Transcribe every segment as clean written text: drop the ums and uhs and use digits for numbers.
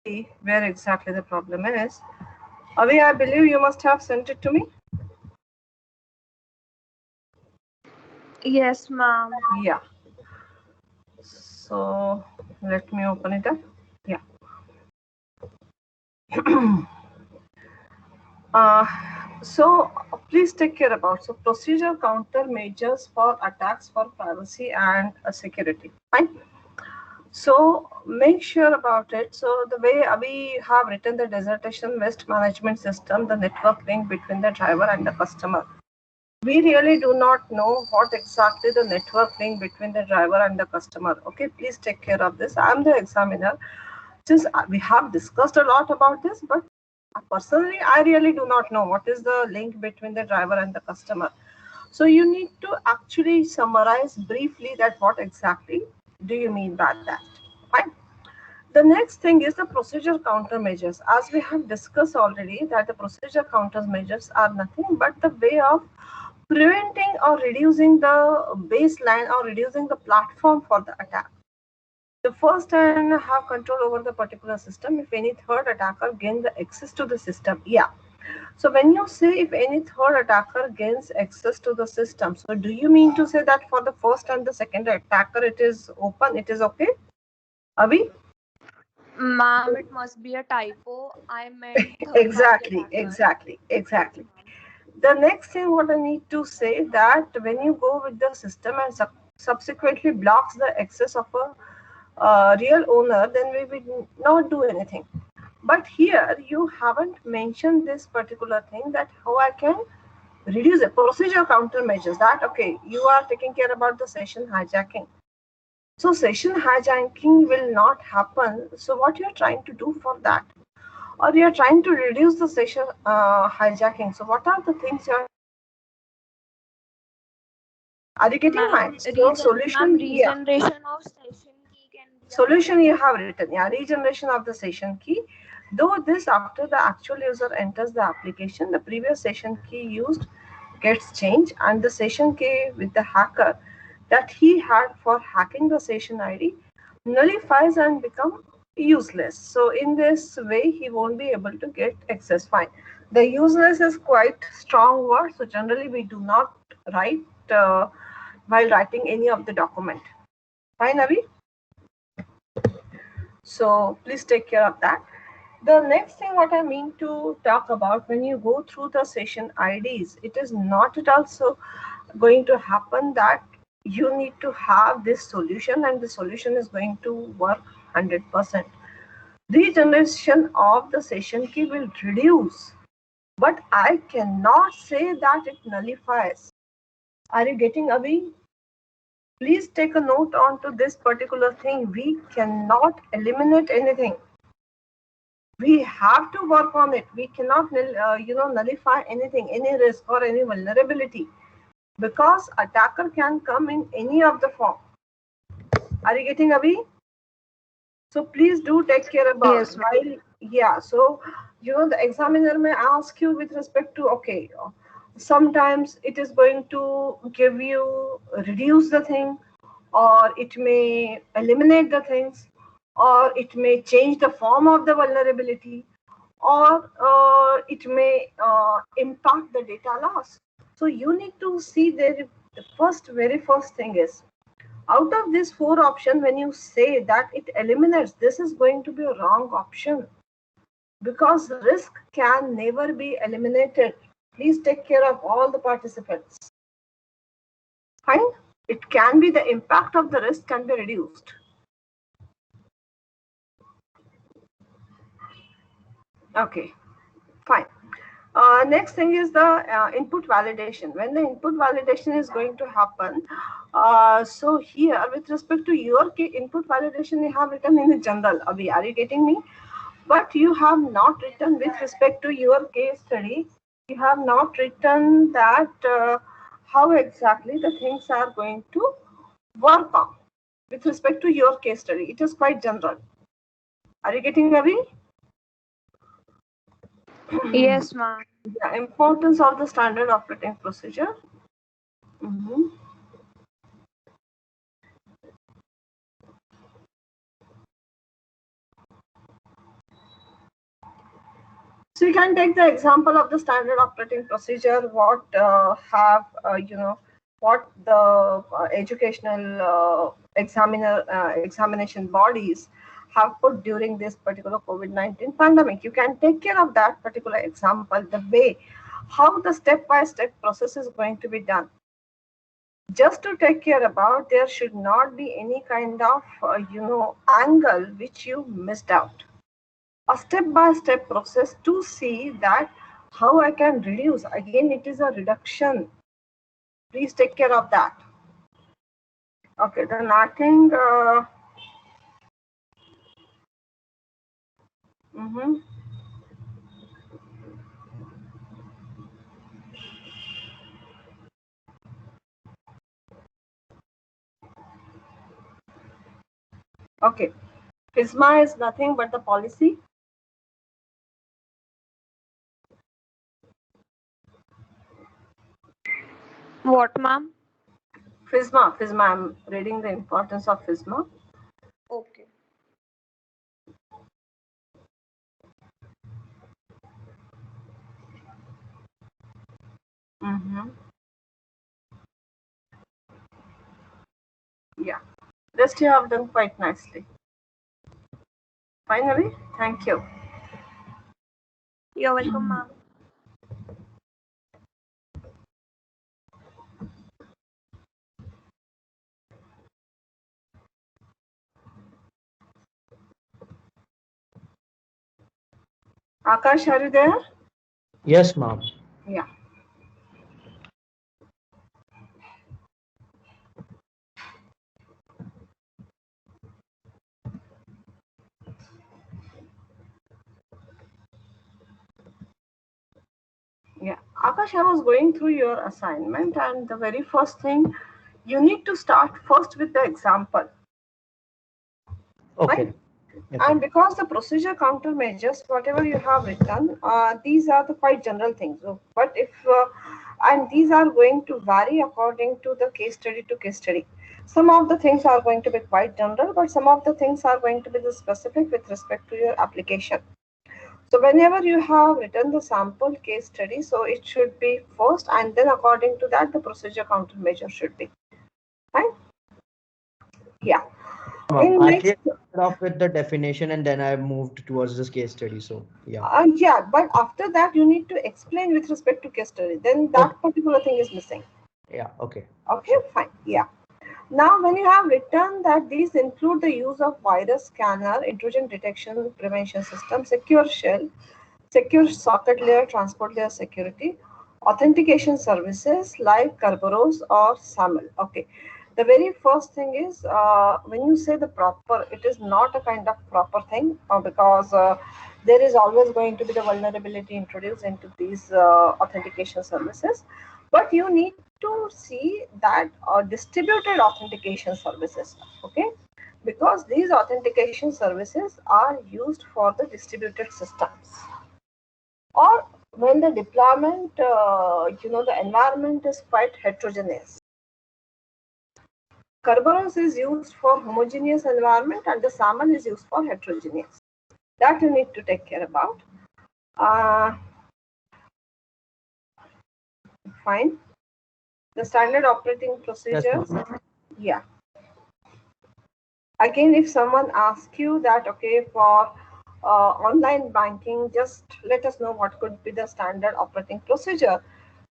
see where exactly the problem is. Avi, I believe you must have sent it to me. Yes, ma'am. Yeah. So let me open it up. Yeah. Uh, so please take care about procedure countermeasures for attacks for privacy and security. Fine. So make sure about it. So the way we have written the dissertation waste management system, the network link between the driver and the customer. We really do not know what exactly the network link between the driver and the customer. Okay, please take care of this. I'm the examiner. Since we have discussed a lot about this, but personally, I really do not know what is the link between the driver and the customer. So you need to actually summarize briefly that what exactly do you mean by that. Fine. The next thing is the procedure countermeasures. As we have discussed already, that the procedure countermeasures are nothing but the way of preventing or reducing the baseline or reducing the platform for the attack. The first and have control over the particular system if any third attacker gains the access to the system. Yeah. So when you say if any third attacker gains access to the system, so do you mean to say that for the first and the second attacker it is open, it is okay? Avi? Ma'am, it must be a typo. I meant third party Exactly, attacker. exactly, Yes, exactly. ma'am. The next thing what I need to say that when you go with the system and subsequently blocks the access of a real owner, then we will not do anything. But here you haven't mentioned this particular thing that how I can reduce the procedure countermeasures that okay, you are taking care about the session hijacking. So session hijacking will not happen. So what you are trying to do for that? Or you are trying to reduce the session hijacking. So what are the things you are getting my Ma'am, so solution? Yeah. regeneration of session key can be a Solution you method. have written, yeah, regeneration of the session key. Though this after the actual user enters the application, the previous session key used gets changed and the session key with the hacker that he had for hacking the session ID nullifies and become useless. So in this way, he won't be able to get access. Fine. The useless is quite strong word. So generally, we do not write while writing any of the document. Fine, Avi? So please take care of that. The next thing what I mean to talk about when you go through the session IDs, it is not at all so going to happen that you need to have this solution and the solution is going to work 100%. Regeneration of the session key will reduce, but I cannot say that it nullifies. Are you getting away? Please take a note on to this particular thing. We cannot eliminate anything. We have to work on it. We cannot nullify anything, any risk or any vulnerability, because attacker can come in any of the form. Are you getting away? So please do take care about Yes, ma'am. while, yeah. So the examiner may ask you with respect to okay, sometimes it is going to give you reduce the thing, or it may eliminate the things, or it may change the form of the vulnerability, or it may impact the data loss. So you need to see the very first thing is out of these four options, when you say that it eliminates, this is going to be a wrong option because risk can never be eliminated. Please take care of all the participants. Fine. It can be the impact of the risk can be reduced. Okay, fine. Next thing is the input validation. When the input validation is going to happen, so here with respect to your input validation, you have written in the general. Abhi, are you getting me? But you have not written with respect to your case study. You have not written that how exactly the things are going to work on with respect to your case study. It is quite general. Are you getting away? Yes, ma'am. The importance of the standard operating procedure. Mhm. So you can take the example of the standard operating procedure, what what the educational examination bodies have put during this particular COVID-19 pandemic. You can take care of that particular example, the way how the step-by-step process is going to be done. Just to take care about, there should not be any kind of angle which you missed out. A step-by-step process to see that how I can reduce. Again, it is a reduction. Please take care of that. Okay, the knotting. Okay, FISMA is nothing but the policy. What, ma'am? FISMA. I'm reading the importance of FISMA. Okay. Yeah, rest you have done quite nicely. Finally, thank you. You're welcome, ma'am. Akash, are you there? Yes, ma'am. Yeah. Yeah, Akash, I was going through your assignment, and the very first thing, you need to start first with the example. Okay. Right? Yes, and because the procedure countermeasures, whatever you have written, these are the quite general things. So, but if and these are going to vary according to the case study to case study. Some of the things are going to be quite general, but some of the things are going to be the specific with respect to your application. So whenever you have written the sample case study, so it should be first, and then according to that, the procedure countermeasure should be. Right? Yeah. ma'am. In Actually, next, I started off with the definition and then I moved towards this case study. So yeah. yeah, but after that, you need to explain with respect to case study. Then that Okay. particular thing is missing. Yeah. Okay. Okay, fine. Yeah. Now, when you have written that these include the use of virus scanner, intrusion detection prevention system, secure shell, secure socket layer, transport layer security, authentication services like Kerberos or SAML. Okay. The very first thing is when you say the proper, it is not a kind of proper thing because there is always going to be the vulnerability introduced into these authentication services. But you need to see that distributed authentication services. Okay, because these authentication services are used for the distributed systems, or when the deployment, the environment is quite heterogeneous. Kerberos is used for homogeneous environment and the SAML is used for heterogeneous. That you need to take care about. Fine. The standard operating procedures. Yeah. Again, if someone asks you that, okay, for online banking, just let us know what could be the standard operating procedure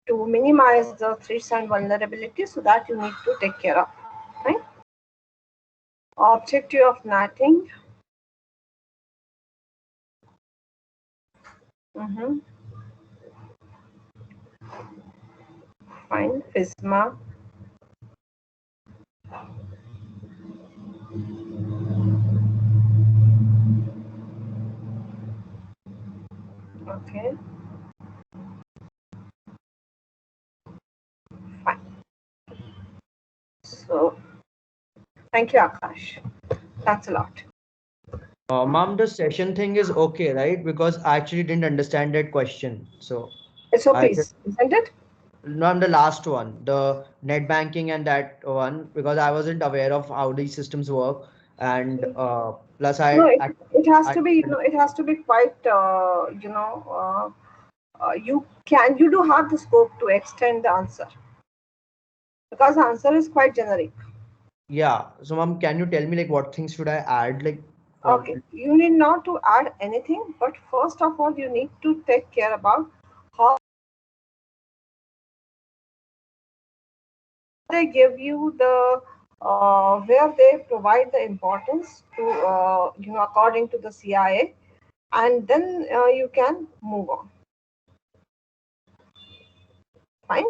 to minimize the threats and vulnerabilities, so that you need to take care of. Right? Objective of NATing. Fine. FISMA. Okay. Fine. So, thank you, Akash. Thanks a lot. Ma'am, the session thing is okay, right? Because I actually didn't understand that question. So I just, SOPs, isn't it? no, I'm the last one, the net banking and that one, because I wasn't aware of how these systems work. and plus No, I it has to be, it has to be quite, you do have the scope to extend the answer because the answer is quite generic. yeah. So ma'am, can you tell me like what things should I add like for? Okay, you need not to add anything, but first of all, you need to take care about how they give you the where they provide the importance to according to the CIA, and then you can move on. Fine.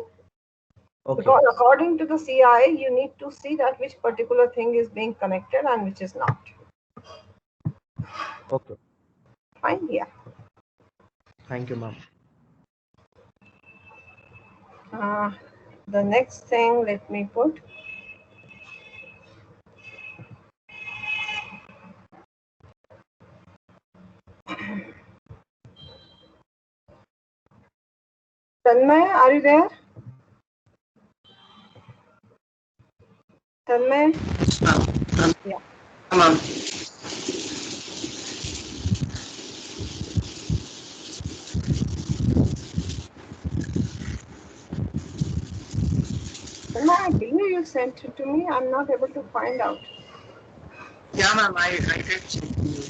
Okay, Because according to the CIA, you need to see that which particular thing is being connected and which is not. okay. Fine, yeah. Thank you, ma'am. Uh, the next thing, let me put. Tanmay, are you there? Tanmay? Yeah. Ma'am. Tanmay, I believe you sent it to me. I'm not able to find out. Yeah, ma'am, I did check you.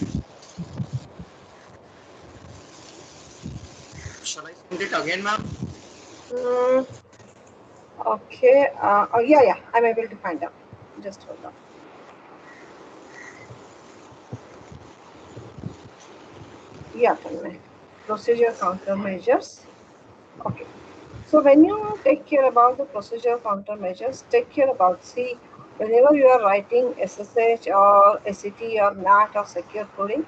Shall I send it again, ma'am? Mm, okay. Oh, yeah. I'm able to find out. Just hold on. Yeah, Tanmay. Procedure countermeasures. Okay. So when you take care about the procedure countermeasures, take care about, see, whenever you are writing SSH or SCT or NAT or secure coding,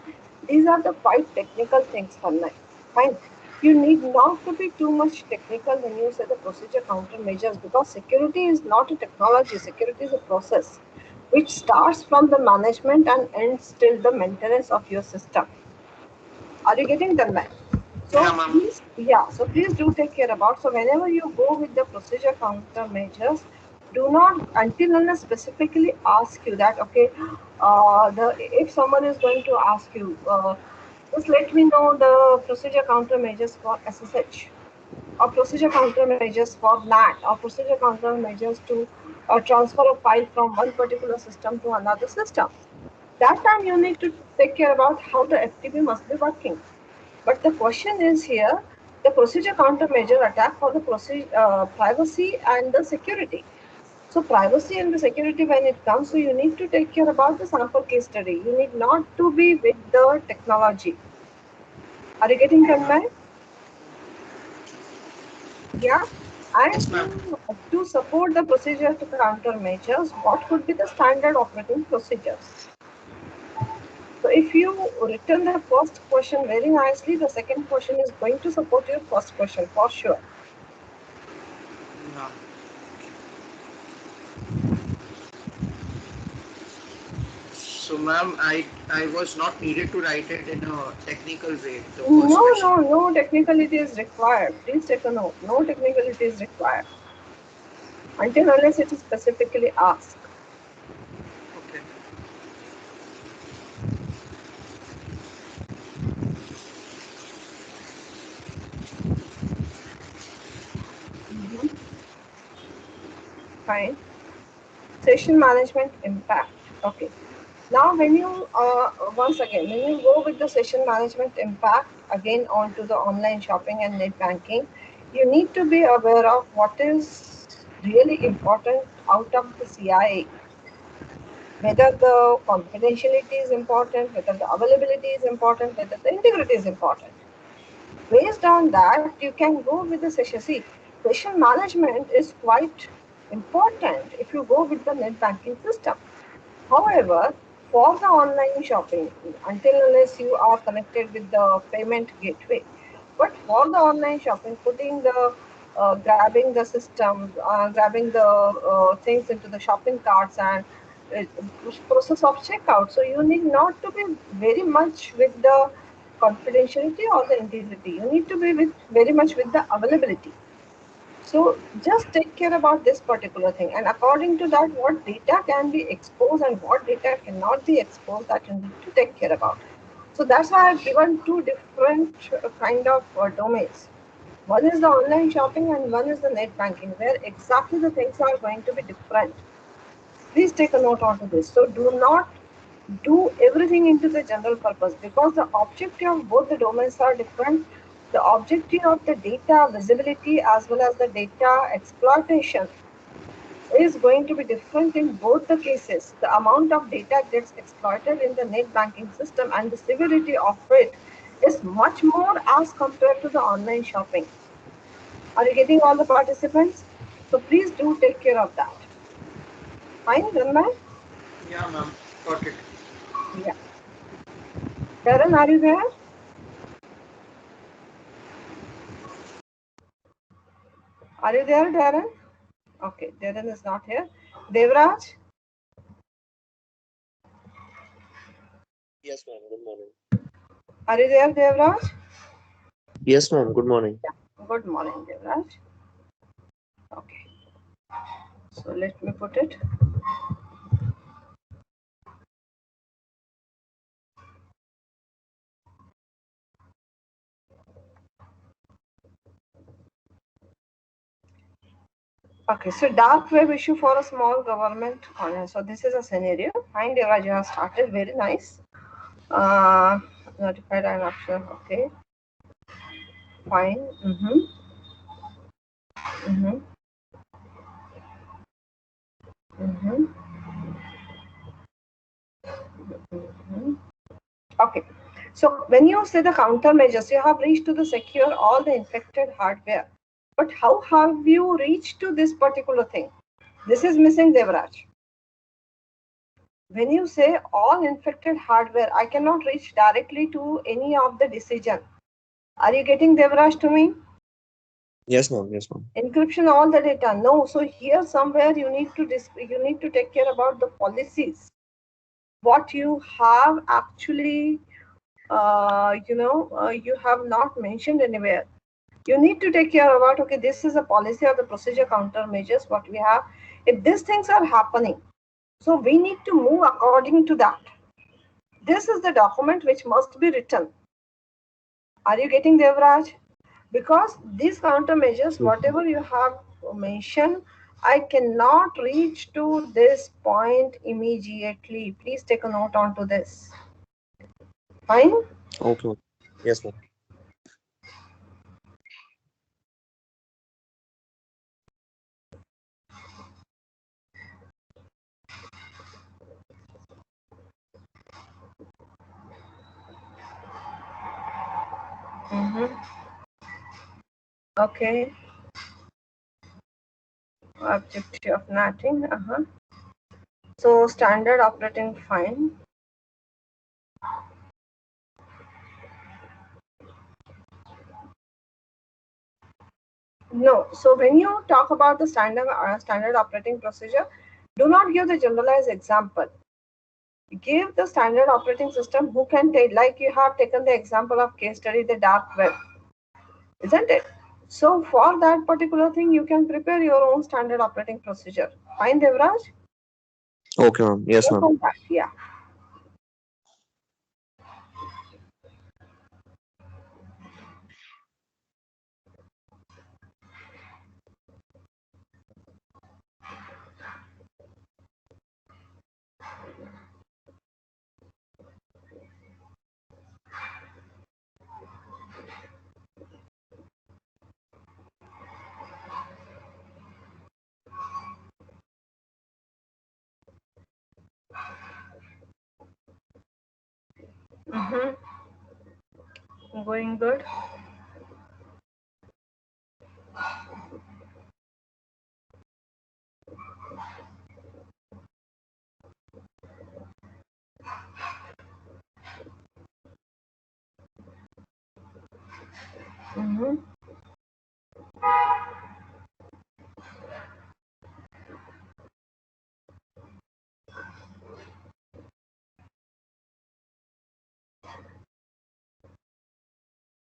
these are the quite technical things for now. Fine. You need not to be too much technical when you say the procedure countermeasures because security is not a technology, security is a process which starts from the management and ends till the maintenance of your system. Are you getting the line? Yeah, So ma'am. please, yeah. So please do take care about. So whenever you go with the procedure countermeasures, do not until unless specifically ask you that okay, the if someone is going to ask you, just let me know the procedure countermeasures for SSH or procedure countermeasures for NAT or procedure countermeasures to transfer a file from one particular system to another system. That time you need to take care about how the FTP must be working. But the question is here, the procedure countermeasure attack for the privacy and the security. So privacy and the security when it comes, so you need to take care about the sample case study. You need not to be with the technology. Are you getting convinced? Yeah. And Yes, ma'am. to support the procedure to countermeasures, what could be the standard operating procedures? So if you return the first question very nicely, the second question is going to support your first question for sure. Yeah. So, ma'am, I was not needed to write it in a technical way, the first question. No technicality is required. Please take a note. No technicality is required until unless it is specifically asked. Okay. Mhm. Fine. Session management impact. Okay. Now, when you once again, when you go with the session management impact again onto the online shopping and net banking, you need to be aware of what is really important out of the CIA. Whether the confidentiality is important, whether the availability is important, whether the integrity is important. Based on that, you can go with the session. See, session management is quite important if you go with the net banking system. However, for the online shopping, until unless you are connected with the payment gateway, but for the online shopping, putting the grabbing the system, grabbing the things into the shopping carts and uh, process of checkout. So you need not to be very much with the confidentiality or the integrity. You need to be with very much with the availability. So just take care about this particular thing, and according to that, what data can be exposed and what data cannot be exposed, that you need to take care about. So that's why I've given two different kind of domains. One is the online shopping and one is the net banking, where exactly the things are going to be different. Please take a note onto this. So do not do everything into the general purpose, because the objective of both the domains are different. The objective of the data visibility as well as the data exploitation is going to be different in both the cases. The amount of data gets exploited in the net banking system and the severity of it is much more as compared to the online shopping. Are you getting all the participants? So please do take care of that. Fine, Ranmay? Yeah, ma'am. Got it. Yeah. Darren, are you there? Are you there, Darren? Okay, Darren is not here. Devraj? Yes, ma'am. Good morning. Are you there, Devraj? Yes, ma'am. Good morning. Good morning, Devraj. Okay. So let me put it. Okay, so dark web issue for a small government corner. So this is a scenario. Fine, Devraj, you have started. Very nice. Notified and option. Okay. Fine. Mm-hmm. Mm-hmm. Mm-hmm. Mm-hmm. Okay. So when you say the countermeasures, you have reached to the secure all the infected hardware. But how have you reached to this particular thing? This is missing, Devraj. When you say all infected hardware, I cannot reach directly to any of the decision. Are you getting, Devraj, to me? Yes, ma'am. Yes, ma'am. Encryption all the data. No. So here somewhere you need to take care about the policies. What you have actually, you have not mentioned anywhere. You need to take care about, okay, this is a policy or the procedure countermeasures what we have. If these things are happening, so we need to move according to that. This is the document which must be written. Are you getting, Devraj? Because these countermeasures, whatever you have mentioned, I cannot reach to this point immediately. Please take a note onto this. Fine? Okay. Yes, ma'am. Okay. Objective of nothing. So standard operating fine. No. So when you talk about the standard operating procedure, do not give the generalized example. Give the standard operating system who can take, like you have taken the example of case study, the dark web, isn't it? So for that particular thing, you can prepare your own standard operating procedure. Fine, Devraj? Okay, ma'am. Yes, Work ma'am. on that. Yeah. Going good.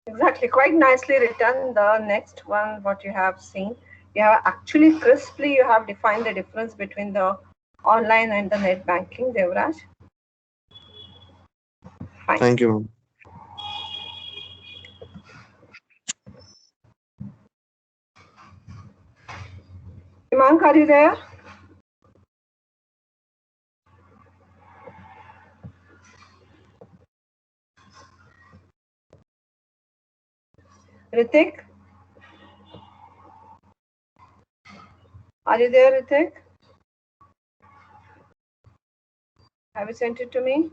Exactly. Quite nicely written. The next one, what you have seen. You have actually crisply, you have defined the difference between the online and the net banking, Devraj. Fine. Thank you, ma'am. Imank, are you there? Ritik? Are you there, Ritik? Have you sent it to me?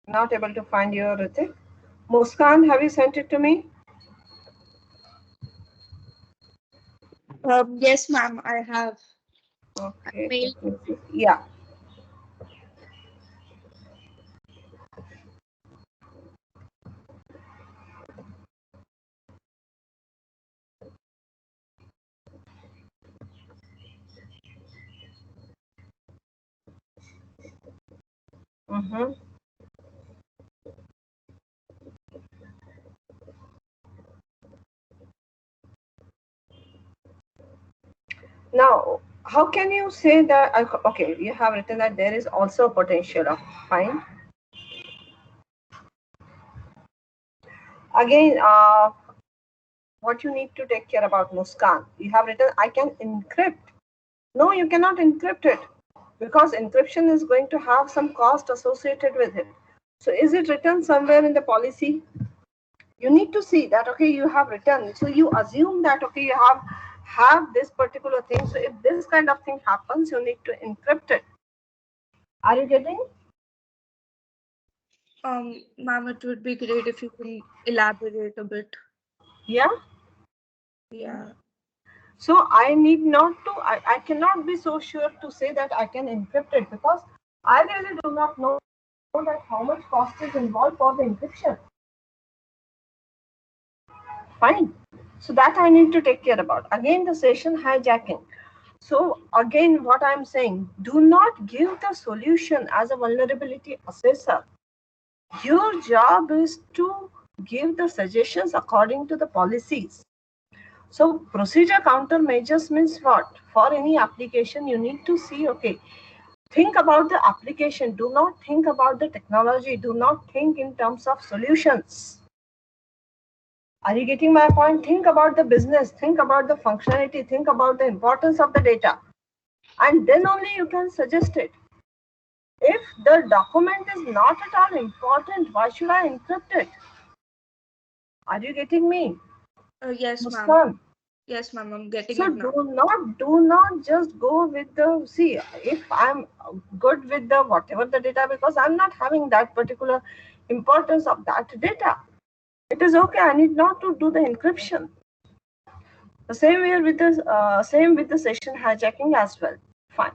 Not able to find your Ritik. Muskan, have you sent it to me? Yes, ma'am, I have. Okay. Mail. Yeah. Mm-hmm. Now, how can you say that? Okay, you have written that there is also a potential of fine. Again, what you need to take care about Muskan. You have written, I can encrypt. No, you cannot encrypt it because encryption is going to have some cost associated with it. So is it written somewhere in the policy? You need to see that, okay, you have written. So you assume that, okay, you have this particular thing. So if this kind of thing happens, you need to encrypt it. Are you getting? Ma'am, it would be great if you can elaborate a bit. Yeah. Yeah. So I need not to, I cannot be so sure to say that I can encrypt it because I really do not know that how much cost is involved for the encryption. Fine. So that I need to take care about. Again, the session hijacking. So again, what I'm saying, do not give the solution as a vulnerability assessor. Your job is to give the suggestions according to the policies. So procedure countermeasures means what? For any application, you need to see, okay, think about the application. Do not think about the technology. Do not think in terms of solutions. Are you getting my point? Think about the business. Think about the functionality. Think about the importance of the data. And then only you can suggest it. If the document is not at all important, why should I encrypt it? Are you getting me? Yes, ma'am. Muskan? Yes, ma'am, I'm getting So it now. do not just go with the, see, if I'm good with the whatever the data, because I'm not having that particular importance of that data. It is okay. I need not to do the encryption. The same way with the same with the session hijacking as well. Fine.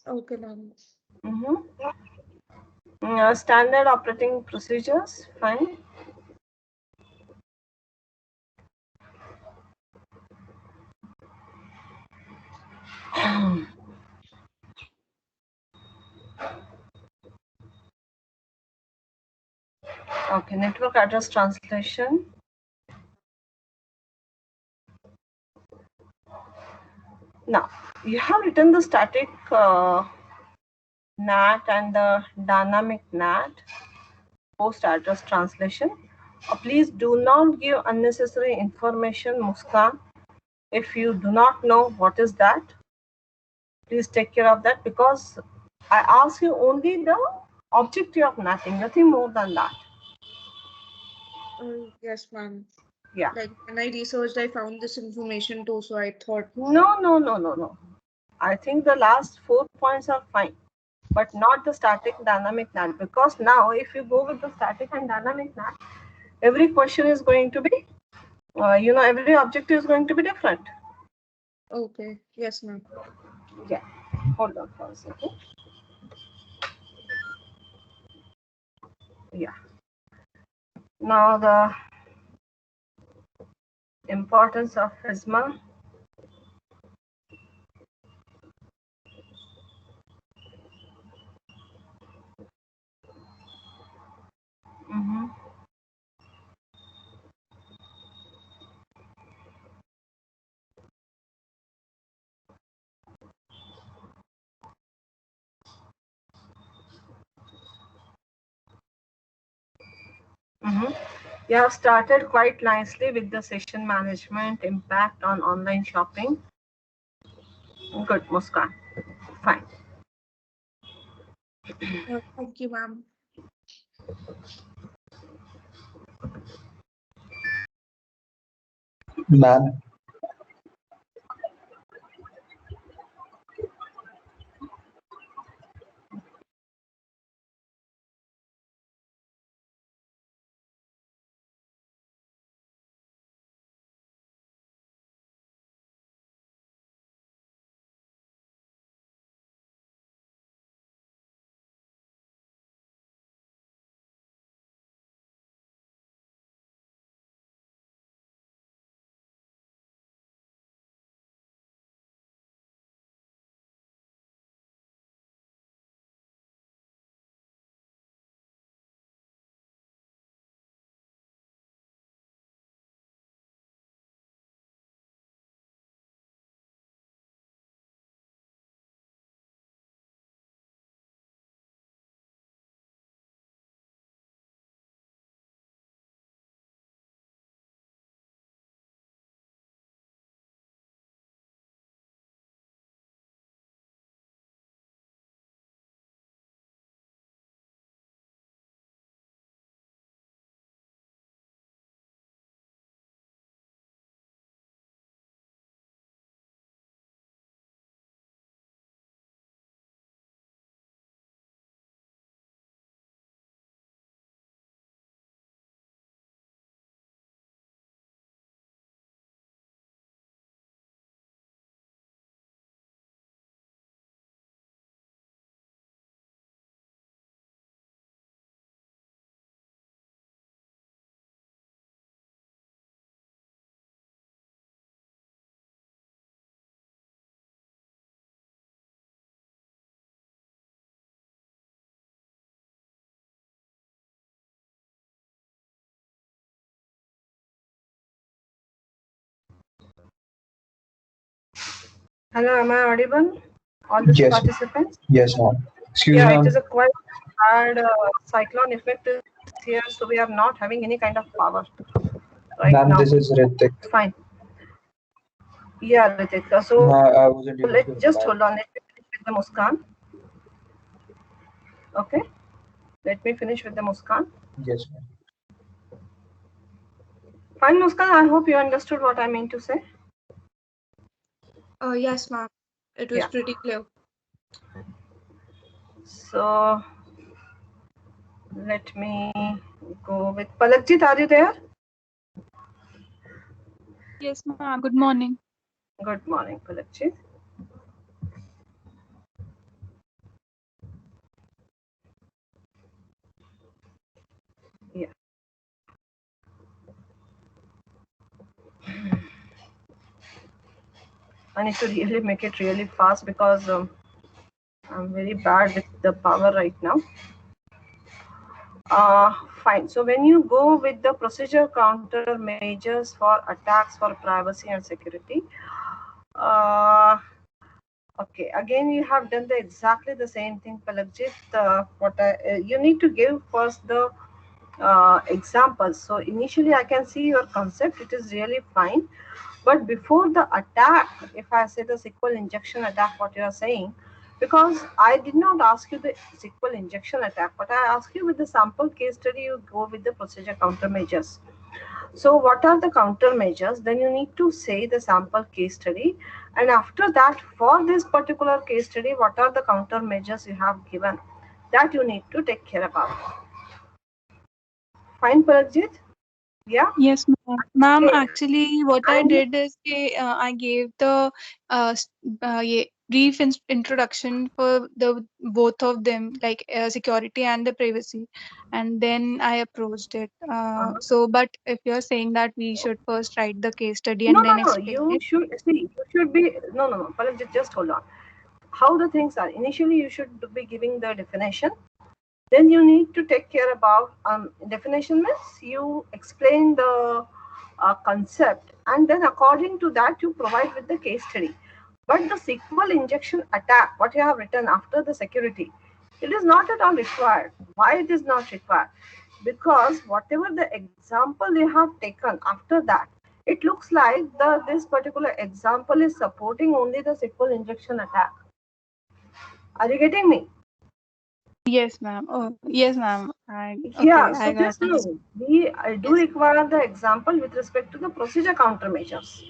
Okay, ma'am. Standard operating procedures. Fine. Okay. Network address translation. Now you have written the static NAT and the dynamic NAT post address translation. Please do not give unnecessary information, Muskan. If you do not know what is that, please take care of that, because I ask you only the objective of nothing more than that. Yes, ma'am. Yeah. Like when I researched, I found this information too, so I thought. No. I think the last 4 points are fine, but not the static dynamic NAT, because now if you go with the static and dynamic NAT, every question is going to be, every objective is going to be different. Okay. Yes, ma'am. Yeah. Hold on for a second. Yeah. Now the importance of FISMA. You have started quite nicely with the session management, impact on online shopping. Good, Muskan. Fine. Thank you, ma'am. Ma'am, Hello, am I audible? All the yes, participants? yes, ma'am. Excuse Yeah, me, it ma'am. is a quite bad cyclone effect is here, so we are not having any kind of power right Ma'am, now. this is Ritik. Fine. Yeah, Ritik. So No, I wasn't able let's to just reply. hold on. Let me finish with the Muskan. Okay. Let me finish with the Muskan. Yes, ma'am. Fine, Muskan. I hope you understood what I mean to say. Yes, ma'am. It was Yeah. pretty clear. So let me go with Palakjit. Are you there? Yes, ma'am. Good morning. Good morning, Palakjit. Yeah. I need to really make it really fast because I'm very bad with the power right now. Fine. So when you go with the procedure countermeasures for attacks for privacy and security, okay. Again, you have done exactly the same thing, Palakjit. You need to give first the examples. So initially, I can see your concept. It is really fine. But before the attack, if I say the SQL injection attack, what you are saying, because I did not ask you the SQL injection attack, but I asked you with the sample case study, you go with the procedure countermeasures. So what are the countermeasures? Then you need to say the sample case study. And after that, for this particular case study, what are the countermeasures you have given that you need to take care about? Fine, Parajit? Yeah. Yes, ma'am. Ma'am, Okay. actually, what I And did is I gave the brief introduction for the both of them, like security and the privacy, and then I approached it. So, but if you're saying that we should first write the case study no, and no, then no. explain You it. should see. You should be no, no, no. Palak, just hold on. How the things are. Initially, you should be giving the definition. Then you need to take care about definition means you explain the concept, and then according to that you provide with the case study. But the SQL injection attack, what you have written after the security, it is not at all required. Why it is not required? Because whatever the example you have taken after that, it looks like this particular example is supporting only the SQL injection attack. Are you getting me? Yes, ma'am. Oh, yes, ma'am. Okay, Yeah, so I got just it. know I do Yes. require the example with respect to the procedure countermeasures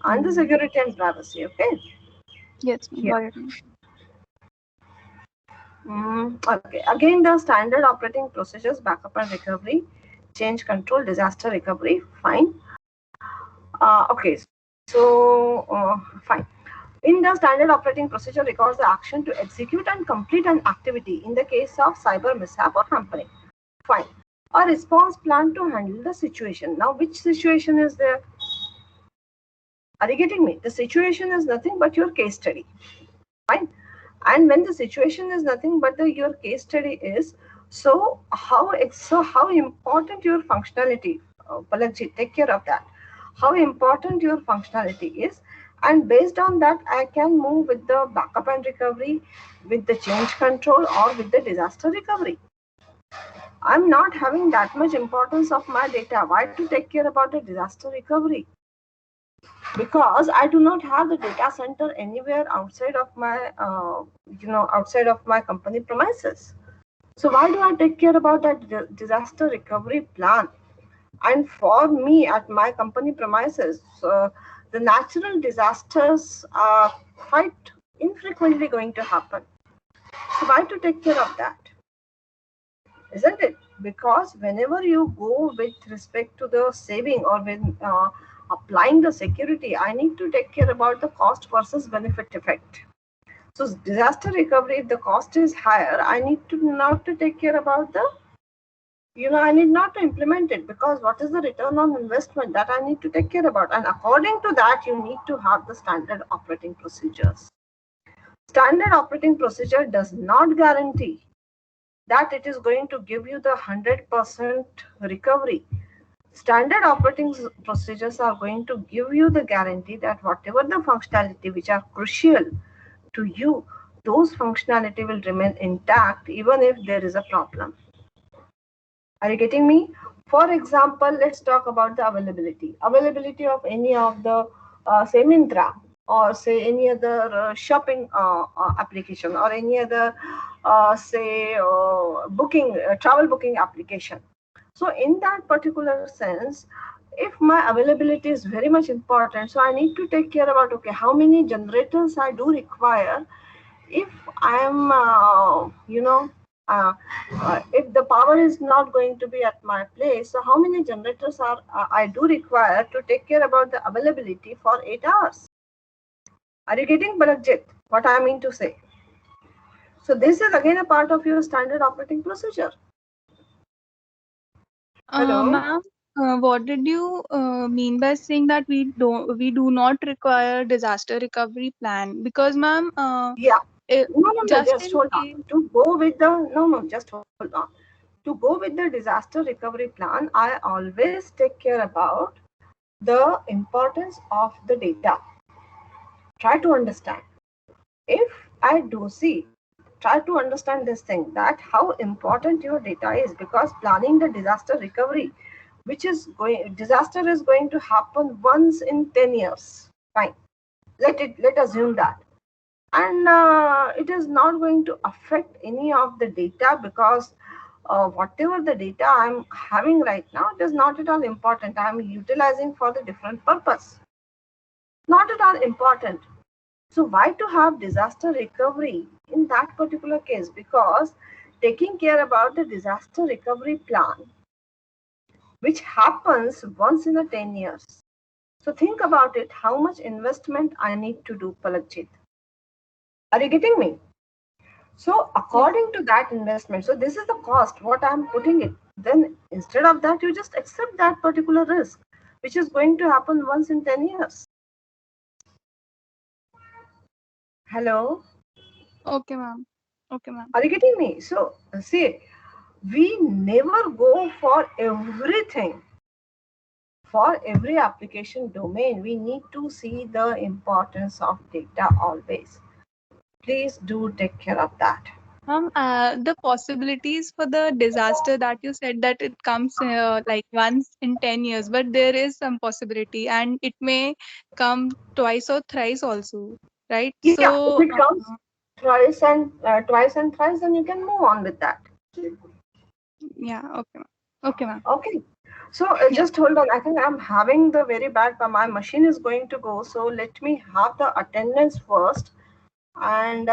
and the Mm. security and privacy. Okay. Yes, ma'am. Yeah. Got it, ma'am. Okay. Again, the standard operating procedures: backup and recovery, change control, disaster recovery. Fine. Okay. So fine. In the standard operating procedure records the action to execute and complete an activity in the case of cyber mishap or hampering. Fine. A response plan to handle the situation. Now, which situation is there? Are you getting me? The situation is nothing but your case study. Fine. And when the situation is nothing but your case study is, how important your functionality, Palakji, take care of that. How important your functionality is, and based on that, I can move with the backup and recovery, with the change control, or with the disaster recovery. I'm not having that much importance of my data. Why to take care about the disaster recovery? Because I do not have the data center anywhere outside of my, outside of my company premises. So why do I take care about that disaster recovery plan? And for me, at my company premises, the natural disasters are quite infrequently going to happen. So why to take care of that? Isn't it? Because whenever you go with respect to the saving or when applying the security, I need to take care about the cost versus benefit effect. So disaster recovery, if the cost is higher, I need to not to take care about the, I need not to implement it, because what is the return on investment that I need to take care about? And according to that, you need to have the standard operating procedures. Standard operating procedure does not guarantee that it is going to give you the 100% recovery. Standard operating procedures are going to give you the guarantee that whatever the functionality which are crucial to you, those functionality will remain intact even if there is a problem. Are you getting me? For example, let's talk about the availability. Availability of any of the say Myntra, or say any other shopping application, or any other say booking travel booking application. So in that particular sense, if my availability is very much important, so I need to take care about, okay, how many generators I do require if I am, if the power is not going to be at my place, so how many generators are I do require to take care about the availability for 8 hours? Are you getting, Balakjit, what I mean to say? So this is again a part of your standard operating procedure. Hello? Ma'am, what did you mean by saying that we do not require disaster recovery plan? Because, ma'am, Yeah. it, No, just just in hold on. case. To go with the, no, just hold on. To go with the disaster recovery plan, I always take care about the importance of the data. Try to understand. If I do see, try to understand this thing, that how important your data is, because planning the disaster recovery, which is disaster is going to happen once in 10 years. Fine. Let assume that. And it is not going to affect any of the data, because whatever the data I'm having right now, it is not at all important. I'm utilizing for the different purpose. Not at all important. So why to have disaster recovery in that particular case? Because taking care about the disaster recovery plan which happens once in a 10 years. So think about it, how much investment I need to do, Palakjit. Are you getting me? So according to that investment, so this is the cost, what I'm putting it. Then instead of that, you just accept that particular risk, which is going to happen once in 10 years. Hello? Okay, ma'am. Okay, ma'am. Are you getting me? So see, we never go for everything. For every application domain, we need to see the importance of data always. Please do take care of that. The possibilities for the disaster that you said that it comes like once in 10 years, but there is some possibility and it may come twice or thrice also, right? Yeah, So, if it comes twice and thrice, then you can move on with that. yeah, okay, ma'am. Okay, ma'am. Okay. So just hold on. I think I'm having the very bad, but my machine is going to go. So let me have the attendance first, and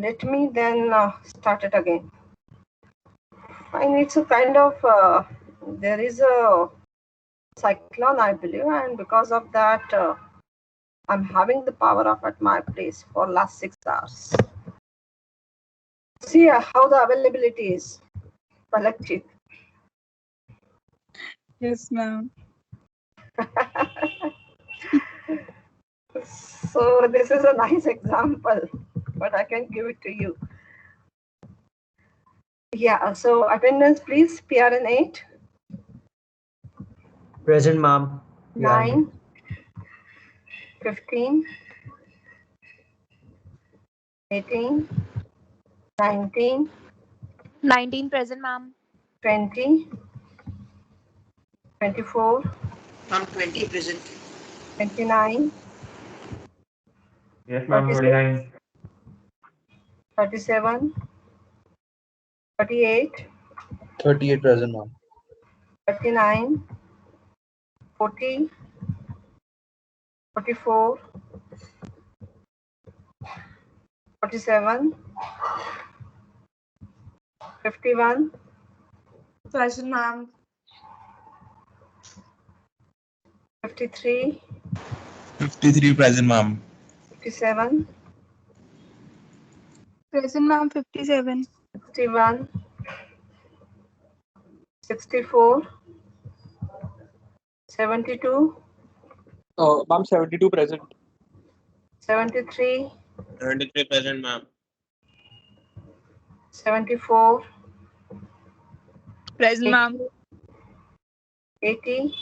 let me then start it again. And it's a kind of there is a cyclone, I believe, and because of that, I'm having the power off at my place for last 6 hours. See how the availability is, Palakjit. Yes, ma'am. So this is a nice example, but I can give it to you. Yeah, so attendance please, PRN 8. Present, ma'am. 9, 15, 18, 19, 19 present, ma'am. 20, 24, Ma'am, 20 present. 29, Yes, ma'am. 36, 29. 37, 38, 38 present, ma'am. 39, 40, 44, 47, 51, Present, ma'am. 53, 53 present, ma'am. 57, Present, ma'am. 57. 61, 64, 72, Ma'am, 72 present. 73, 73 present, ma'am. 74, Present, ma'am. 80,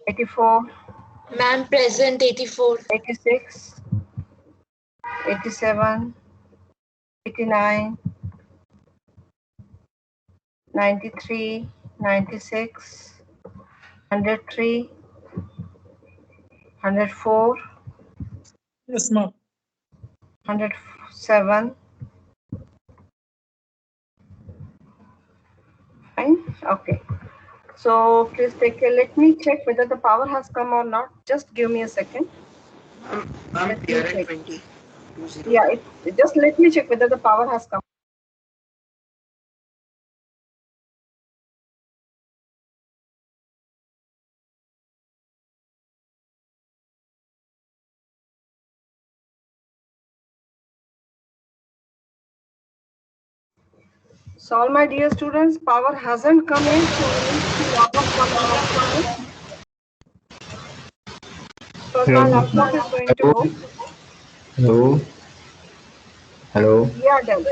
84, Ma'am, present 84. 86, 87, 89, 93, 96, 103, 104, Yes, ma'am. 107. Fine. Okay. So please take care. Let me check whether the power has come or not. Just give me a second. Ma'am, Let me PRN check. 20. 20. Yeah, just let me check whether the power has come. So all my dear students, power hasn't come in, so we need to log off from the next because my laptop is going to go. Hello. Hello. Yeah, Del.